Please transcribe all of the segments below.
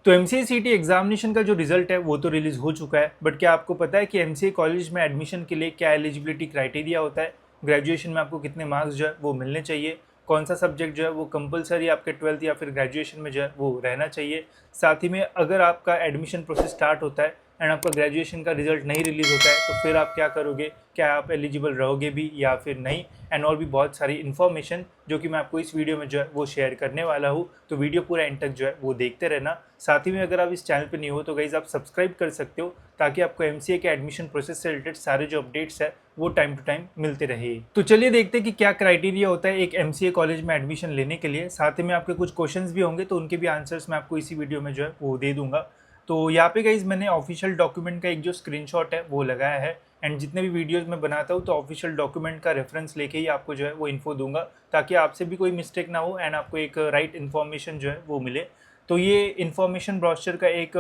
तो MCA examination का जो रिजल्ट है वो तो रिलीज़ हो चुका है, बट क्या आपको पता है कि एमसीए कॉलेज में एडमिशन के लिए क्या एलिजिबिलिटी क्राइटेरिया होता है? ग्रेजुएशन में आपको कितने मार्क्स जो है वो मिलने चाहिए? कौन सा सब्जेक्ट जो है वो कंपलसरी आपके 12th या फिर ग्रेजुएशन में जो है वो रहना चाहिए? साथ ही में अगर आपका एडमिशन प्रोसेस स्टार्ट होता है एंड आपका ग्रेजुएशन का रिजल्ट नहीं रिलीज़ होता है तो फिर आप क्या करोगे? क्या आप एलिजिबल रहोगे भी या फिर नहीं? एंड और भी बहुत सारी इन्फॉर्मेशन जो कि मैं आपको इस वीडियो में जो है वो शेयर करने वाला हूँ, तो वीडियो पूरा एंड तक जो है वो देखते रहना। साथ ही में अगर आप इस चैनल पर नहीं हो तो गाइज आप सब्सक्राइब कर सकते हो, ताकि आपको एमसीए के एडमिशन प्रोसेस से रिलेटेड सारे जो अपडेट्स है वो टाइम टू टाइम मिलते रहे। तो चलिए देखते हैं कि क्या क्राइटेरिया होता है एक एमसीए कॉलेज में एडमिशन लेने के लिए। साथ ही में आपके कुछ क्वेश्चंस भी होंगे तो उनके भी आंसर्स मैं आपको इसी वीडियो में जो है वो दे दूंगा। तो यहाँ पे गाइज मैंने ऑफिशियल डॉक्यूमेंट का एक जो स्क्रीनशॉट है वो लगाया है, एंड जितने भी वीडियोस मैं बनाता हूँ तो ऑफिशियल डॉक्यूमेंट का रेफरेंस लेके ही आपको जो है वो इन्फो दूंगा, ताकि आपसे भी कोई मिस्टेक ना हो एंड आपको एक राइट इन्फॉर्मेशन जो है वो मिले। तो ये इन्फॉर्मेशन ब्रोशर का एक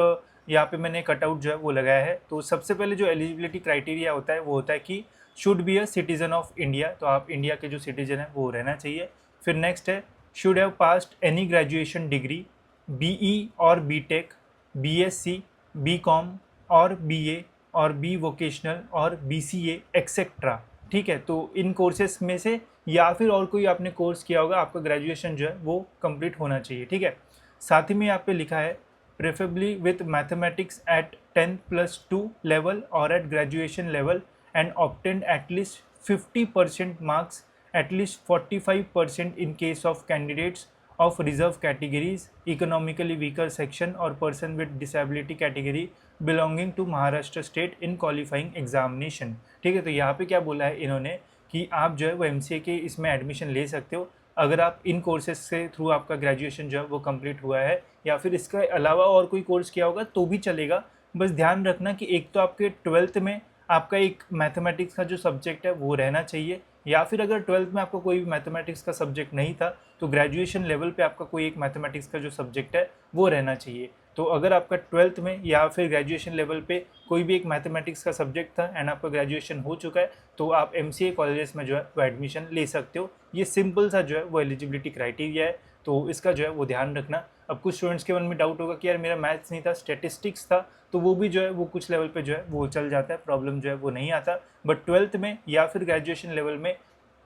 यहाँ पे मैंने कटआउट जो है वो लगाया है। तो सबसे पहले जो एलिजिबिलिटी क्राइटेरिया होता है वो होता है कि should be a citizen of India, तो आप इंडिया के जो सिटीजन है वो रहना चाहिए। फिर नेक्स्ट है should have passed any graduation degree, BE और बीटेक, बीएससी, बीकॉम और बीए और बी वोकेशनल और बीसीए एक्सेट्रा। ठीक है, तो इन कोर्सेस में से या फिर और कोई आपने कोर्स किया होगा, आपका ग्रेजुएशन जो है वो कंप्लीट होना चाहिए। ठीक है, साथ ही में यहाँ पे लिखा है preferably with mathematics at 10+2 level और at graduation level and obtained at least 50% marks, at least 45% in case of candidates of reserve categories, economically weaker section और person with disability category belonging to Maharashtra state in qualifying examination। ठीक है, तो यहाँ पे क्या बोला है इन्होंने कि आप जो है वो एमसीए के इसमें एडमिशन ले सकते हो अगर आप इन कोर्सेज से थ्रू आपका ग्रेजुएशन जो है वो कंप्लीट हुआ है, या फिर इसके अलावा और कोई कोर्स किया होगा तो भी चलेगा। बस ध्यान रखना कि एक तो आपके 12th में आपका एक मैथमेटिक्स का जो सब्जेक्ट है वो रहना चाहिए, या फिर अगर 12th में आपको कोई भी मैथमेटिक्स का सब्जेक्ट नहीं था तो ग्रेजुएशन लेवल पे आपका कोई एक मैथमेटिक्स का जो सब्जेक्ट है वो रहना चाहिए। तो अगर आपका 12th में या फिर ग्रेजुएशन लेवल पे कोई भी एक मैथमेटिक्स का सब्जेक्ट था एंड आपका ग्रेजुएशन हो चुका है तो आप एमसीए कॉलेजेस में जो है वो एडमिशन ले सकते हो। ये सिंपल सा जो है वो एलिजिबिलिटी क्राइटेरिया है, तो इसका जो है वो ध्यान रखना। अब कुछ स्टूडेंट्स के मन में डाउट होगा कि यार मेरा मैथ्स नहीं था, स्टेटिस्टिक्स था, तो वो भी जो है वो कुछ लेवल पे जो है वो चल जाता है, प्रॉब्लम जो है वो नहीं आता। बट 12th में या फिर ग्रेजुएशन लेवल में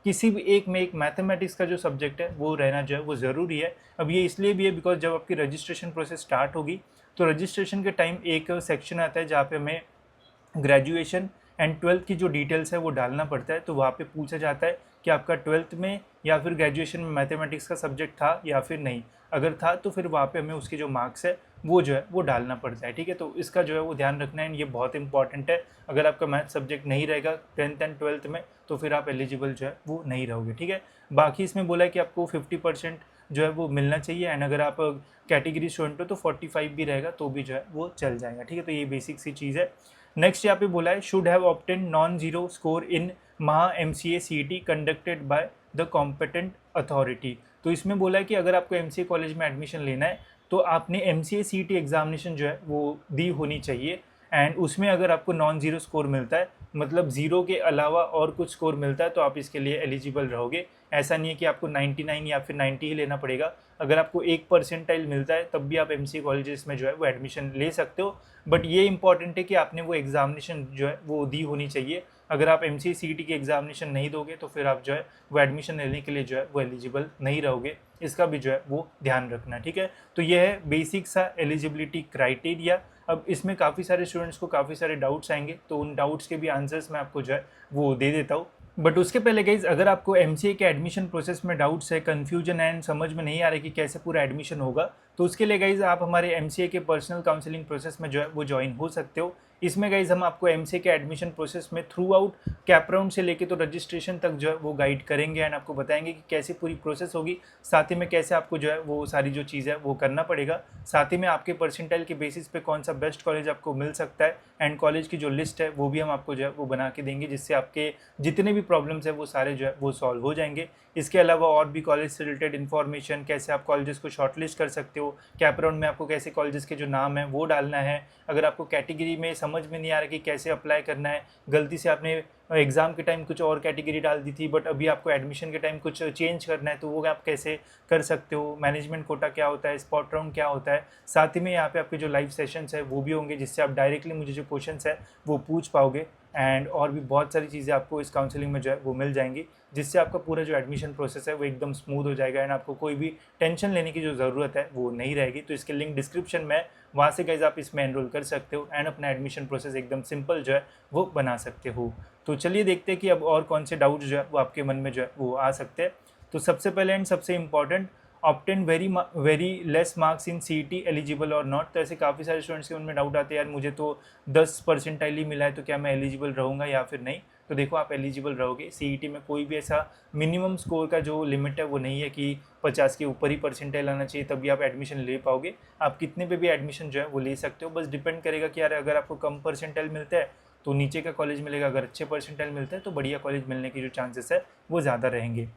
किसी भी एक में एक मैथमेटिक्स का जो सब्जेक्ट है वो रहना जो है वो ज़रूरी है। अब ये इसलिए भी है बिकॉज जब आपकी रजिस्ट्रेशन प्रोसेस स्टार्ट होगी तो रजिस्ट्रेशन के टाइम एक सेक्शन आता है जहाँ पे हमें ग्रेजुएशन एंड 12th की जो डिटेल्स है वो डालना पड़ता है। तो वहाँ पे पूछा जाता है कि आपका 12th में या फिर ग्रेजुएशन में मैथमेटिक्स का सब्जेक्ट था या फिर नहीं, अगर था तो फिर वहाँ पे हमें उसके जो मार्क्स है वो जो है वो डालना पड़ता है। ठीक है, तो इसका जो है वो ध्यान रखना है, ये बहुत इंपॉर्टेंट है। अगर आपका मैथ सब्जेक्ट नहीं रहेगा 10th एंड 12th में तो फिर आप एलिजिबल जो है वो नहीं रहोगे। ठीक है, बाकी इसमें बोला है कि आपको 50% जो है वो मिलना चाहिए, एंड अगर आप कैटेगरी स्टूडेंट हो तो 45 भी रहेगा तो भी जो है वो चल जाएगा। ठीक है, तो ये बेसिक सी चीज़ है। नेक्स्ट यहाँ पे बोला है should have obtain non zero score in Maha MCA CET conducted by the competent authority. तो इसमें बोला है कि अगर आपको एमसीए कॉलेज में एडमिशन लेना है तो आपने एमसीए सीईटी एग्जामिनेशन जो है वो दी होनी चाहिए, एंड उसमें अगर आपको नॉन जीरो स्कोर मिलता है, मतलब ज़ीरो के अलावा और कुछ स्कोर मिलता है, तो आप इसके लिए एलिजिबल रहोगे। ऐसा नहीं है कि आपको 99 या फिर 90 ही लेना पड़ेगा। अगर आपको 1% मिलता है तब भी आप एमसीए कॉलेजेस में जो है वो एडमिशन ले सकते हो। बट ये इंपॉर्टेंट है कि आपने वो एग्जामिनेशन जो है वो दी होनी चाहिए। अगर आप एमसीए सीईटी की एग्जामिनेशन नहीं दोगे तो फिर आप जो है वो एडमिशन लेने के लिए जो है वो एलिजिबल नहीं रहोगे, इसका भी जो है वो ध्यान रखना। ठीक है, तो यह है बेसिक सा एलिजिबिलिटी क्राइटेरिया। अब इसमें काफ़ी सारे स्टूडेंट्स को काफ़ी सारे डाउट्स आएंगे, तो उन डाउट्स के भी आंसर्स मैं आपको जो है वो दे देता हूँ। बट उसके पहले गाइज अगर आपको एमसीए के एडमिशन प्रोसेस में डाउट्स है, कन्फ्यूजन है एंड समझ में नहीं आ रहा कि कैसे पूरा एडमिशन होगा, तो उसके लिए गाइज आप हमारे एमसीए के पर्सनल काउंसलिंग प्रोसेस में जो है वो ज्वाइन हो सकते हो। इसमें गाइज हम आपको एमसीए के एडमिशन प्रोसेस में थ्रू आउट कैप राउंड से लेके तो रजिस्ट्रेशन तक जो है वो गाइड करेंगे एंड आपको बताएंगे कि कैसे पूरी प्रोसेस होगी, साथ ही में कैसे आपको जो है वो सारी जो चीज़ है वो करना पड़ेगा, साथ ही में आपके परसेंटाइल के बेसिस पे कौन सा बेस्ट कॉलेज आपको मिल सकता है, एंड कॉलेज की जो लिस्ट है वो भी हम आपको जो है वो बना के देंगे, जिससे आपके जितने भी प्रॉब्लम्स है वो सारे जो है वो सॉल्व हो जाएंगे। इसके अलावा और भी कॉलेज से रिलेटेड इन्फॉर्मेशन, कैसे आप कॉलेजेस को शॉर्टलिस्ट कर सकते हो, हो। कैप राउंड में आपको कैसे कॉलेजेस के जो नाम है वो डालना है। अगर आपको कैटेगरी में समझ में नहीं आ रहा कि कैसे अप्लाई करना है, गलती से आपने एग्ज़ाम के टाइम कुछ और कैटेगरी डाल दी थी बट अभी आपको एडमिशन के टाइम कुछ चेंज करना है, तो वो आप कैसे कर सकते हो। मैनेजमेंट कोटा क्या होता है, स्पॉट राउंड क्या होता है। साथ ही में यहाँ पे आपके जो लाइव सेशंस है वो भी होंगे, जिससे आप डायरेक्टली मुझे जो क्वेश्चंस है वो पूछ पाओगे। एंड और भी बहुत सारी चीज़ें आपको इस काउंसलिंग में जो है वो मिल जाएंगी, जिससे आपका पूरा जो एडमिशन प्रोसेस है वो एकदम स्मूथ हो जाएगा एंड आपको कोई भी टेंशन लेने की जो ज़रूरत है वो नहीं रहेगी। तो इसके लिंक डिस्क्रिप्शन में, वहाँ से गाइज आप इसमें एनरोल कर सकते हो एंड अपना एडमिशन प्रोसेस एकदम सिंपल जो है वो बना सकते हो। तो चलिए देखते हैं कि अब और कौन से डाउट्स जो है वो आपके मन में जो है वो आ सकते हैं। तो सबसे पहले एंड सबसे important, obtain very less marks in CET eligible और नॉट। तो ऐसे काफ़ी सारे स्टूडेंट्स के उनमें डाउट आते हैं, यार मुझे तो 10 परसेंटाइल ही मिला है तो क्या मैं एलिजिबल रहूँगा या फिर नहीं। तो देखो आप एलिजिबल रहोगे। CET में कोई भी ऐसा मिनिमम स्कोर का जो लिमिट है वो नहीं है कि 50 के ऊपर ही परसेंटाइल आना चाहिए तभी आप एडमिशन ले पाओगे। आप कितने पे भी एडमिशन जो है वो ले सकते हो, बस डिपेंड करेगा कि यार अगर आपको कम परसेंटाइल मिलता है तो नीचे का कॉलेज मिलेगा, अगर अच्छे परसेंटाइल मिलते हैं तो बढ़िया कॉलेज मिलने की जो चांसेस है वो ज़्यादा रहेंगे।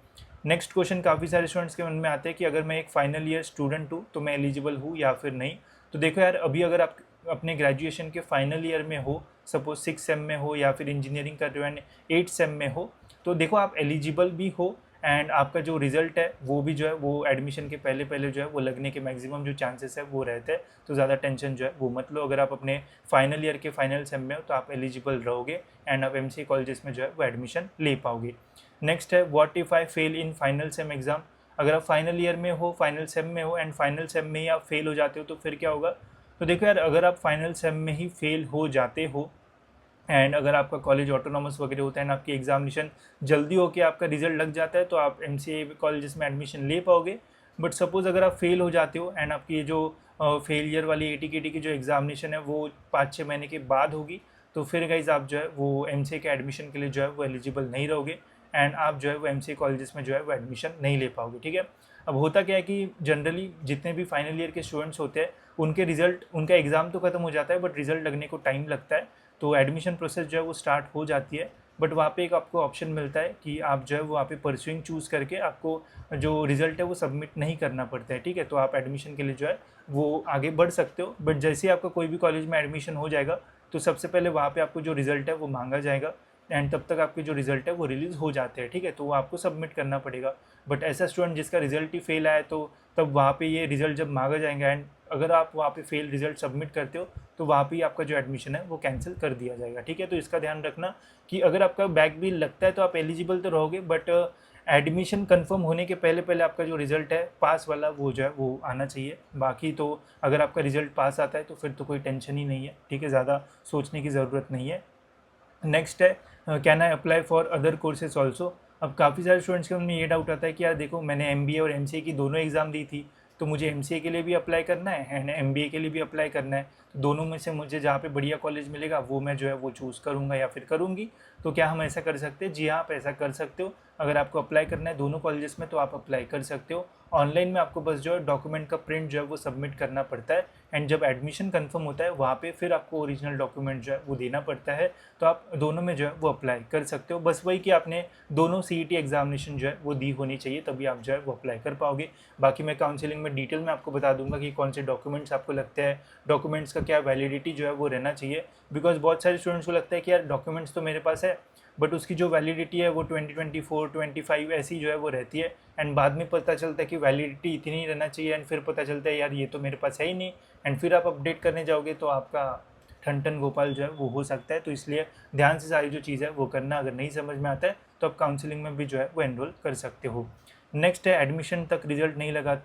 नेक्स्ट क्वेश्चन काफ़ी सारे स्टूडेंट्स के मन में आते हैं कि अगर मैं एक फाइनल ईयर स्टूडेंट हूँ तो मैं एलिजिबल हूँ या फिर नहीं। तो देखो यार, अभी अगर आप अपने ग्रेजुएशन के फाइनल ईयर में हो, सपोज 6 सेम में हो या फिर इंजीनियरिंग कर रहे हो एंड 8 सेम में हो, तो देखो आप एलिजिबल भी हो एंड आपका जो रिजल्ट है वो भी जो है वो एडमिशन के पहले पहले जो है वो लगने के मैक्सिमम जो चांसेस है वो रहते हैं। तो ज़्यादा टेंशन जो है वो मत लो। अगर आप अपने फाइनल ईयर के फाइनल सेम में हो तो आप एलिजिबल रहोगे एंड आप MCA कॉलेजेस में जो है वो एडमिशन ले पाओगे। नेक्स्ट है, what if I fail in final same exam. अगर आप फाइनल ईयर में हो, फाइनल सेम में हो एंड फाइनल सेम में ही आप फेल हो जाते हो तो फिर क्या होगा। तो देखो यार, अगर आप फाइनल सेम में ही फेल हो जाते हो एंड अगर आपका कॉलेज ऑटोनॉमस वगैरह होता है एंड आपकी एग्जामिनेशन जल्दी होकर आपका रिजल्ट लग जाता है तो आप MCA कॉलेजेस में एडमिशन ले पाओगे। बट सपोज़ अगर आप फेल हो जाते हो एंड आपकी जो फेलियर वाली AT-KT की जो एग्जामिनेशन है वो 5-6 महीने के बाद होगी, तो फिर गाइज आप जो है वो MCA के एडमिशन के लिए जो है वो एलिजिबल नहीं रहोगे एंड आप जो है वो MCA कॉलेजेस में जो है वो एडमिशन नहीं ले पाओगे। ठीक है। अब होता क्या है कि जनरली जितने भी फाइनल ईयर के स्टूडेंट्स होते हैं उनके रिजल्ट, उनका एग्ज़ाम तो खत्म हो जाता है बट रिजल्ट लगने को टाइम लगता है। तो एडमिशन प्रोसेस जो है वो स्टार्ट हो जाती है, बट वहाँ पे एक आपको ऑप्शन मिलता है कि आप जो है वो वहाँ पे परस्यूइंग चूज़ करके आपको जो रिज़ल्ट है वो सबमिट नहीं करना पड़ता है। ठीक है। तो आप एडमिशन के लिए जो है वो आगे बढ़ सकते हो, बट जैसे ही आपका कोई भी कॉलेज में एडमिशन हो जाएगा तो सबसे पहले वहाँ पे आपको जो रिज़ल्ट है वो मांगा जाएगा एंड तब तक आपके जो रिज़ल्ट है वो रिलीज़ हो जाते हैं। ठीक है। तो वो आपको सबमिट करना पड़ेगा। बट ऐसा स्टूडेंट जिसका रिज़ल्ट ही फेल आया तो तब वहाँ पे ये रिज़ल्ट जब मांगा जाएगा एंड अगर आप वहाँ पे फेल रिज़ल्ट सबमिट करते हो तो वहाँ पे आपका जो एडमिशन है वो कैंसिल कर दिया जाएगा। ठीक है। तो इसका ध्यान रखना कि अगर आपका बैक भी लगता है तो आप एलिजिबल तो रहोगे, बट एडमिशन कंफर्म होने के पहले पहले आपका जो रिज़ल्ट है पास वाला वो जो है वो आना चाहिए। बाकी तो अगर आपका रिज़ल्ट पास आता है तो फिर तो कोई टेंशन ही नहीं है। ठीक है। ज़्यादा सोचने की ज़रूरत नहीं है। नेक्स्ट है, can I apply for other courses also. अब काफ़ी सारे स्टूडेंट्स के उनमें ये डाउट आता है कि यार देखो, मैंने MBA और MCA की दोनों एग्ज़ाम दी थी तो मुझे MCA के लिए भी अप्लाई करना है एंड MBA के लिए भी अप्लाई करना है, तो दोनों में से मुझे जहाँ पे बढ़िया कॉलेज मिलेगा वो मैं जो है वो चूज़ करूँगा या फिर करूँगी। तो क्या हम ऐसा कर सकते हैं? जी हाँ, आप ऐसा कर सकते हो। अगर आपको अप्लाई करना है दोनों कॉलेजेस में तो आप अप्लाई कर सकते हो। ऑनलाइन में आपको बस जो है डॉक्यूमेंट का प्रिंट जो है वो सबमिट करना पड़ता है एंड जब एडमिशन कंफर्म होता है वहाँ पे फिर आपको ओरिजिनल डॉक्यूमेंट जो है वो देना पड़ता है। तो आप दोनों में जो है वो अप्लाई कर सकते हो। बस वही कि आपने दोनों CET एग्जामिनेशन जो है वो दी होनी चाहिए तभी आप जो है वो अप्लाई कर पाओगे। बाकी मैं काउंसलिंग में डिटेल में आपको बता दूंगा कि कौन से डॉक्यूमेंट्स आपको लगते हैं, डॉक्यूमेंट्स का क्या वैलिडिटी जो है वो रहना चाहिए। बिकॉज बहुत सारे स्टूडेंट्स को लगता है कि यार डॉक्यूमेंट्स तो मेरे पास है बट उसकी जो वैलिडिटी है वो 2024 25 ऐसी जो है वो रहती है एंड बाद में पता चलता है कि वैलिडिटी इतनी रहना चाहिए एंड फिर पता चलता है यार ये तो मेरे पास है ही नहीं एंड फिर आप अपडेट करने जाओगे तो आपका ठन ठन गोपाल जो है वो हो सकता है। तो इसलिए ध्यान से सारी जो चीज़ है वो करना। अगर नहीं समझ में आता है तो आप काउंसलिंग में भी जो है वो एनरोल कर सकते हो। नेक्स्ट है, एडमिशन तक रिजल्ट नहीं लगा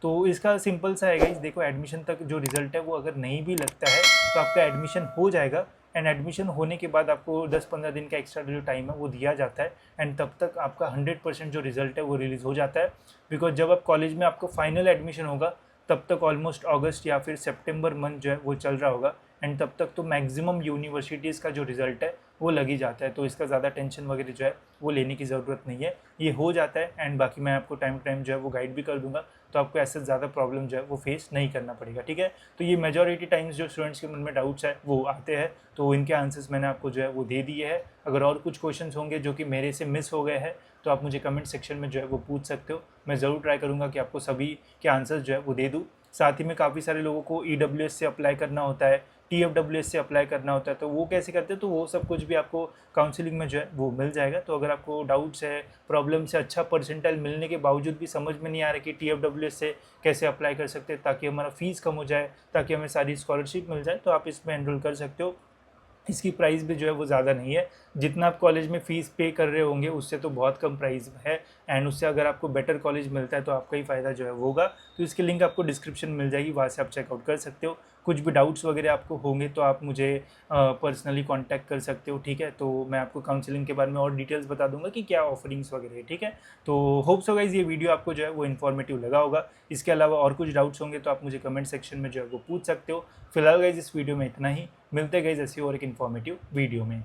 तो इसका सिंपल सा है गाइस, देखो एडमिशन तक जो रिजल्ट है वो अगर नहीं भी लगता है तो आपका एडमिशन हो जाएगा एंड एडमिशन होने के बाद आपको 10-15 दिन का एक्स्ट्रा जो टाइम है वो दिया जाता है एंड तब तक आपका 100% जो रिजल्ट है वो रिलीज़ हो जाता है। बिकॉज जब आप कॉलेज में आपको फाइनल एडमिशन होगा तब तक ऑलमोस्ट अगस्त या फिर सितंबर मंथ जो है वो चल रहा होगा एंड तब तक तो मैक्सिमम यूनिवर्सिटीज़ का जो रिज़ल्ट है वो लग ही जाता है। तो इसका ज़्यादा टेंशन वगैरह जो है वो लेने की ज़रूरत नहीं है, ये हो जाता है एंड बाकी मैं आपको टाइम टाइम जो है वो गाइड भी कर दूंगा तो आपको ऐसे ज़्यादा प्रॉब्लम जो है वो फेस नहीं करना पड़ेगा। ठीक है। तो ये मेजॉरिटी टाइम्स जो स्टूडेंट्स के मन में डाउट्स है वो आते हैं तो इनके आंसर्स मैंने आपको जो है वो दे दिए हैं। अगर और कुछ क्वेश्चंस होंगे जो कि मेरे से मिस हो गए हैं तो आप मुझे कमेंट सेक्शन में जो है वो पूछ सकते हो। मैं ज़रूर ट्राई करूँगा कि आपको सभी के आंसर्स जो है वो दे दूँ। साथ ही में काफ़ी सारे लोगों को EWS से अप्लाई करना होता है, TFWS से अप्लाई करना होता है, तो वो कैसे करते हैं, तो वो सब कुछ भी आपको काउंसलिंग में जो है वो मिल जाएगा। तो अगर आपको डाउट्स है, प्रॉब्लम्स है, अच्छा परसेंटाइल मिलने के बावजूद भी समझ में नहीं आ रहा कि TFWS से कैसे अप्लाई कर सकते हैं ताकि हमारा फीस कम हो जाए, ताकि हमें सारी स्कॉलरशिप मिल जाए, तो आप इसमें एनरोल कर सकते हो। इसकी प्राइस भी जो है वो ज़्यादा नहीं है, जितना आप कॉलेज में फ़ीस पे कर रहे होंगे उससे तो बहुत कम प्राइस है। एंड उससे अगर आपको बेटर कॉलेज मिलता है तो आपका ही फ़ायदा जो है वो होगा। तो इसकी लिंक आपको डिस्क्रिप्शन में मिल जाएगी, वहाँ से आप चेकआउट कर सकते हो। कुछ भी डाउट्स वगैरह आपको होंगे तो आप मुझे पर्सनली कांटेक्ट कर सकते हो, ठीक है। तो मैं आपको काउंसलिंग के बारे में और डिटेल्स बता दूंगा कि क्या ऑफरिंग्स वगैरह है, ठीक है। तो होप सो गाइज ये वीडियो आपको जो है वो इन्फॉर्मेटिव लगा होगा। इसके अलावा और कुछ डाउट्स होंगे तो आप मुझे कमेंट सेक्शन में जो है वो पूछ सकते हो। फिलहाल गाइज इस वीडियो में इतना ही, मिलते गए ऐसी और एक इन्फॉर्मेटिव वीडियो में।